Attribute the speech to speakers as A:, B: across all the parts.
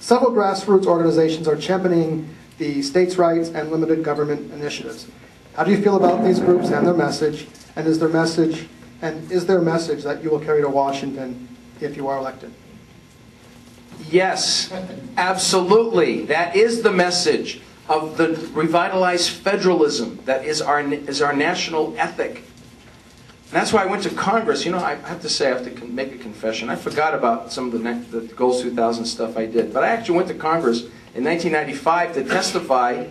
A: Several grassroots organizations are championing the states' rights and limited government initiatives. How do you feel about these groups and their message? And is their message that you will carry to Washington if you are elected?
B: Yes, absolutely. That is the message of the revitalized federalism that is our national ethic. And that's why I went to Congress. You know, I have to say, I have to make a confession. I forgot about some of the Goals 2000 stuff I did. But I actually went to Congress in 1995 to testify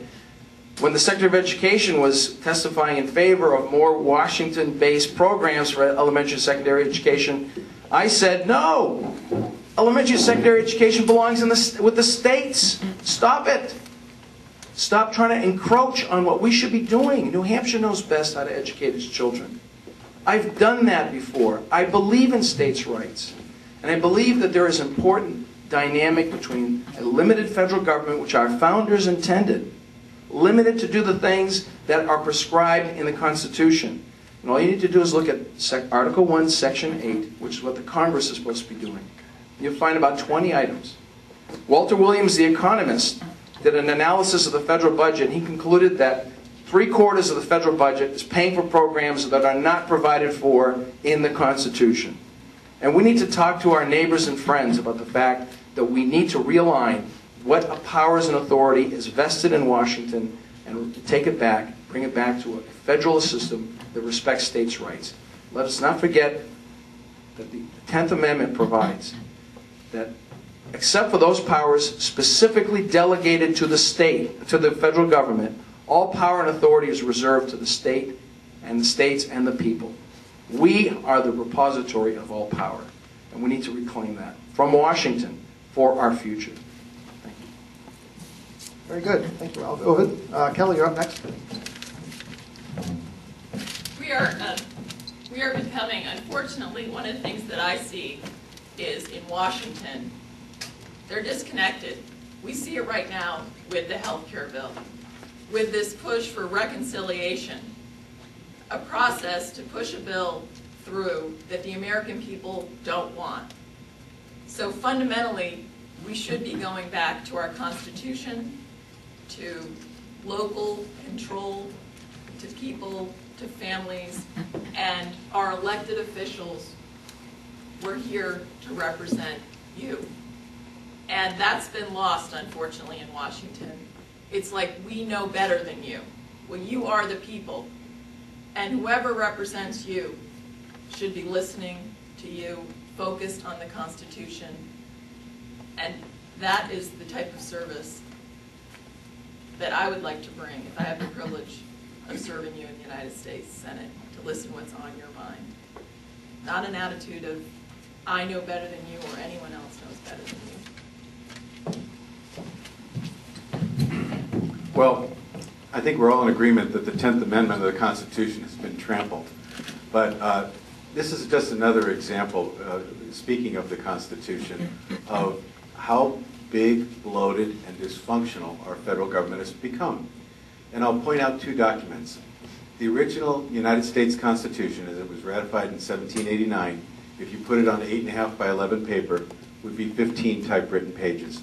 B: when the Secretary of Education was testifying in favor of more Washington-based programs for elementary and secondary education. I said, no, elementary and secondary education belongs with the states. Stop it. Stop trying to encroach on what we should be doing. New Hampshire knows best how to educate its children. I've done that before. I believe in states' rights. And I believe that there is an important dynamic between a limited federal government, which our founders intended, limited to do the things that are prescribed in the Constitution. And all you need to do is look at Article 1, Section 8, which is what the Congress is supposed to be doing. You'll find about 20 items. Walter Williams, the economist, did an analysis of the federal budget, and he concluded that 3/4 of the federal budget is paying for programs that are not provided for in the Constitution. And we need to talk to our neighbors and friends about the fact that we need to realign what powers and authority is vested in Washington and take it back, bring it back to a federalist system that respects states' rights. Let us not forget that the 10th Amendment provides that except for those powers specifically delegated to the state, to the federal government, all power and authority is reserved to the state and the states and the people. We are the repository of all power, and we need to reclaim that from Washington for our future. Thank you.
A: Very good. Thank you, Ralph. Ovid. Kelly, you're up next.
C: We are becoming, unfortunately, one of the things that I see is in Washington, they're disconnected. We see it right now with the health care bill, with this push for reconciliation, a process to push a bill through that the American people don't want. So fundamentally, we should be going back to our Constitution, to local control, to people, to families, and our elected officials. We're here to represent you. And that's been lost, unfortunately, in Washington. It's like we know better than you. Well, you are the people. And whoever represents you should be listening to you, focused on the Constitution. And that is the type of service that I would like to bring if I have the privilege of serving you in the United States Senate, to listen what's on your mind. Not an attitude of, I know better than you or anyone else knows better than you.
D: Well, I think we're all in agreement that the 10th Amendment of the Constitution has been trampled. But this is just another example, speaking of the Constitution, of how big, bloated, and dysfunctional our federal government has become. And I'll point out two documents. The original United States Constitution, as it was ratified in 1789, if you put it on 8.5 by 11 paper, would be 15 typewritten pages.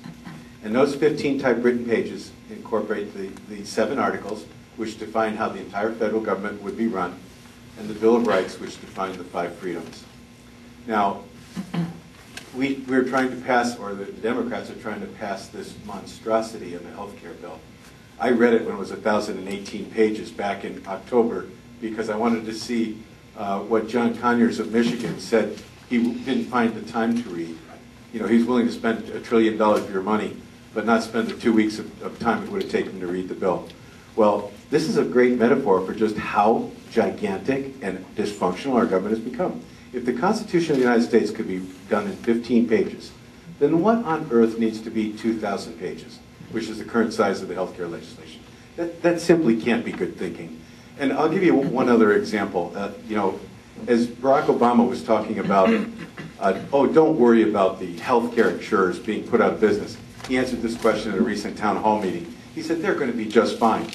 D: And those 15 typewritten pages incorporate the 7 articles, which define how the entire federal government would be run, and the Bill of Rights, which define the 5 freedoms. Now, we're trying to pass, or the Democrats are trying to pass this monstrosity in the health care bill. I read it when it was 1,018 pages back in October because I wanted to see what John Conyers of Michigan said he didn't find the time to read. You know, he's willing to spend $1 trillion of your money, but not spend the 2 weeks of time it would have taken to read the bill. Well, this is a great metaphor for just how gigantic and dysfunctional our government has become. If the Constitution of the United States could be done in 15 pages, then what on earth needs to be 2,000 pages, which is the current size of the healthcare legislation? That simply can't be good thinking. And I'll give you one other example. You know, as Barack Obama was talking about, oh, don't worry about the healthcare insurers being put out of business. He answered this question at a recent town hall meeting. He said, they're going to be just fine.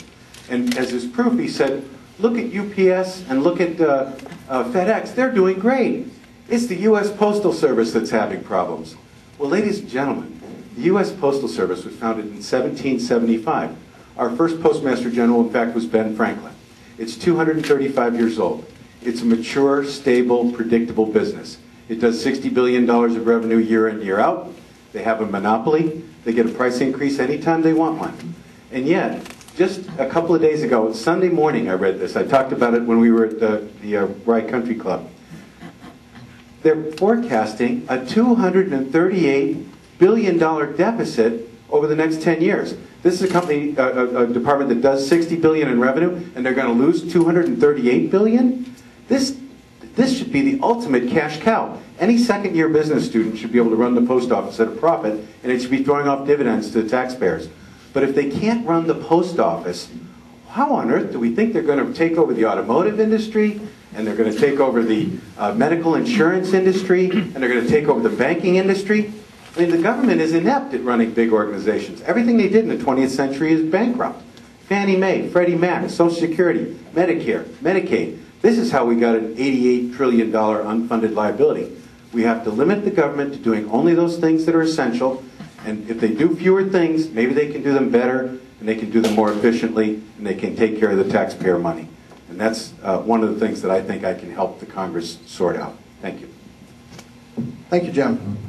D: And as his proof, he said, look at UPS and look at FedEx. They're doing great. It's the U.S. Postal Service that's having problems. Well, ladies and gentlemen, The U.S. Postal Service was founded in 1775. Our first Postmaster General, in fact, was Ben Franklin. It's 235 years old. It's a mature, stable, predictable business. It does $60 billion of revenue year in, year out. They have a monopoly. They get a price increase anytime they want one. And yet, just a couple of days ago, Sunday morning I read this. I talked about it when we were at the Rye Country Club. They're forecasting a $238 billion deficit over the next 10 years. This is a company, a department that does $60 billion in revenue, and they're going to lose $238 billion? This should be the ultimate cash cow. Any second-year business student should be able to run the post office at a profit, and it should be throwing off dividends to the taxpayers. But if they can't run the post office, how on earth do we think they're going to take over the automotive industry, and they're going to take over the medical insurance industry, and they're going to take over the banking industry? I mean, the government is inept at running big organizations. Everything they did in the 20th century is bankrupt. Fannie Mae, Freddie Mac, Social Security, Medicare, Medicaid. This is how we got an $88 trillion unfunded liability. We have to limit the government to doing only those things that are essential, and if they do fewer things, maybe they can do them better, and they can do them more efficiently, and they can take care of the taxpayer money. And that's one of the things that I think I can help the Congress sort out. Thank you.
A: Thank you, Jim.